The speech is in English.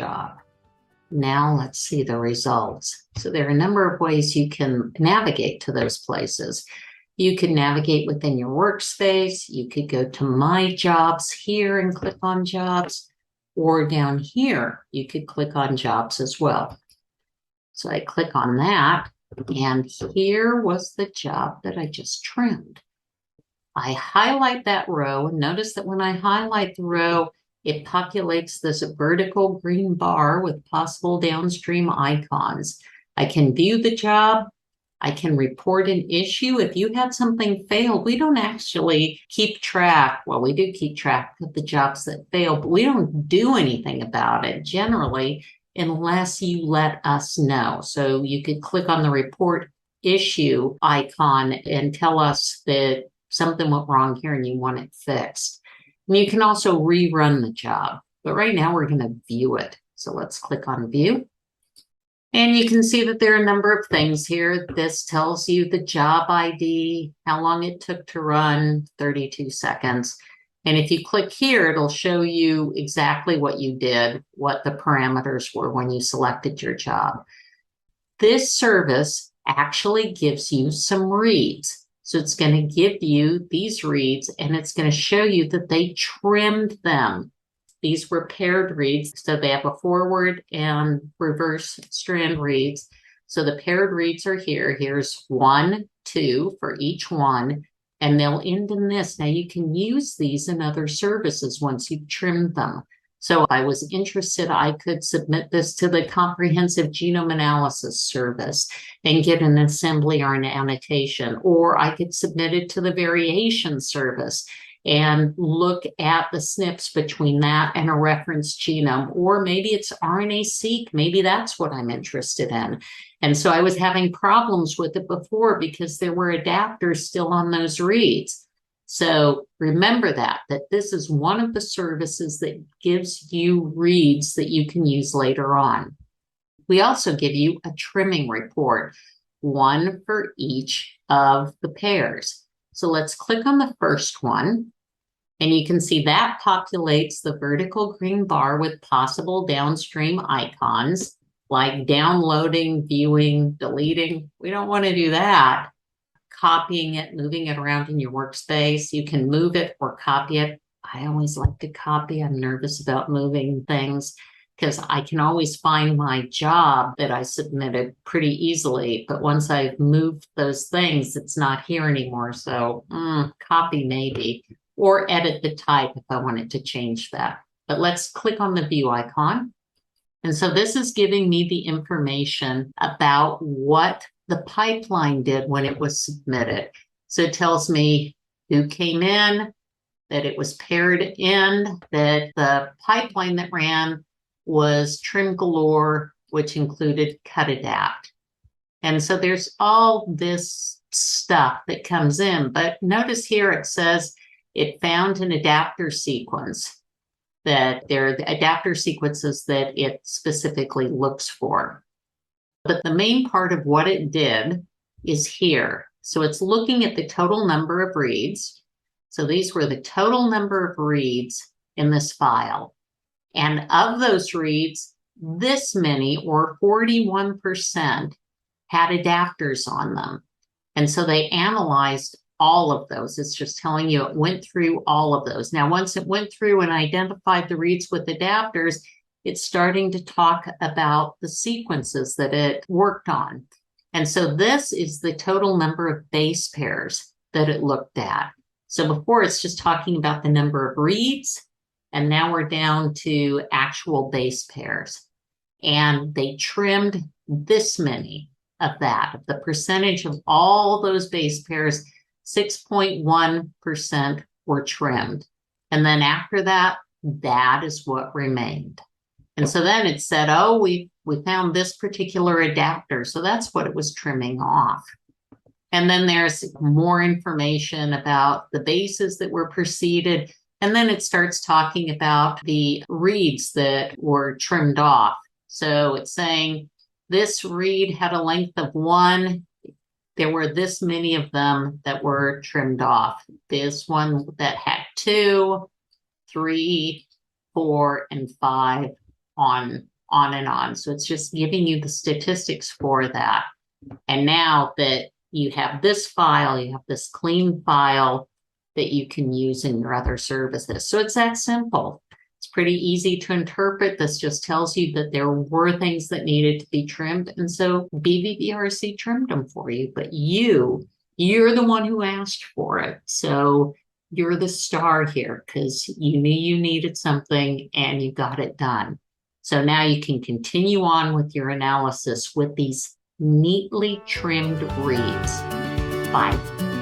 job. Now let's see the results. So there are a number of ways you can navigate to those places. You can navigate within your workspace. You could go to My Jobs here and click on Jobs, or down here, you could click on Jobs as well. So I click on that, and here was the job that I just trimmed. I highlight that row, and notice that when I highlight the row, it populates this vertical green bar with possible downstream icons. I can view the job. I can report an issue. If you had something failed, we don't actually keep track. Well, we do keep track of the jobs that fail, but we don't do anything about it generally unless you let us know. So you could click on the report issue icon and tell us that something went wrong here and you want it fixed. And you can also rerun the job, but right now we're going to view it. So let's click on View. And you can see that there are a number of things here. This tells you the job ID, how long it took to run, 32 seconds. And if you click here, it'll show you exactly what you did, what the parameters were when you selected your job. This service actually gives you some reads. So it's going to give you these reads, and it's going to show you that they trimmed them. These were paired reads, so they have a forward and reverse strand reads. So the paired reads are here. Here's 1, 2 for each one, and they'll end in this. Now you can use these in other services once you've trimmed them. So if I was interested, I could submit this to the Comprehensive Genome Analysis Service and get an assembly or an annotation, or I could submit it to the Variation Service and look at the SNPs between that and a reference genome, or maybe it's RNA-seq. Maybe that's what I'm interested in. And so I was having problems with it before because there were adapters still on those reads. So remember that this is one of the services that gives you reads that you can use later on. We also give you a trimming report, one for each of the pairs. So let's click on the first one, and you can see that populates the vertical green bar with possible downstream icons like downloading, viewing, deleting. We don't want to do that. Copying it, moving it around in your workspace. You can move it or copy it. I always like to copy. I'm nervous about moving things because I can always find my job that I submitted pretty easily. But once I've moved those things, it's not here anymore. So copy maybe, or edit the type if I wanted to change that. But let's click on the view icon. And so this is giving me the information about what the pipeline did when it was submitted. So it tells me who came in, that it was paired in, that the pipeline that ran was trim galore, which included cut adapt. And so there's all this stuff that comes in, but notice here it says it found an adapter sequence, that there are the adapter sequences that it specifically looks for. But the main part of what it did is here. So it's looking at the total number of reads. So these were the total number of reads in this file. And of those reads, this many, or 41%, had adapters on them. And so they analyzed all of those. It's just telling you it went through all of those. Now, once it went through and identified the reads with adapters, it's starting to talk about the sequences that it worked on. And so this is the total number of base pairs that it looked at. So before it's just talking about the number of reads, and now we're down to actual base pairs. And they trimmed this many of that. The percentage of all those base pairs, 6.1% were trimmed. And then after that, that is what remained. And so then it said, oh, we found this particular adapter. So that's what it was trimming off. And then there's more information about the bases that were preceded. And then it starts talking about the reads that were trimmed off. So it's saying this read had a length of 1. There were this many of them that were trimmed off. This one that had 2, 3, 4, and 5 on on and on. So it's just giving you the statistics for that. And now that you have this file, you have this clean file that you can use in your other services. So it's that simple. It's pretty easy to interpret. This just tells you that there were things that needed to be trimmed. And so BV-BRC trimmed them for you, but you're the one who asked for it. So you're the star here because you knew you needed something and you got it done. So now you can continue on with your analysis with these neatly trimmed reads. Bye.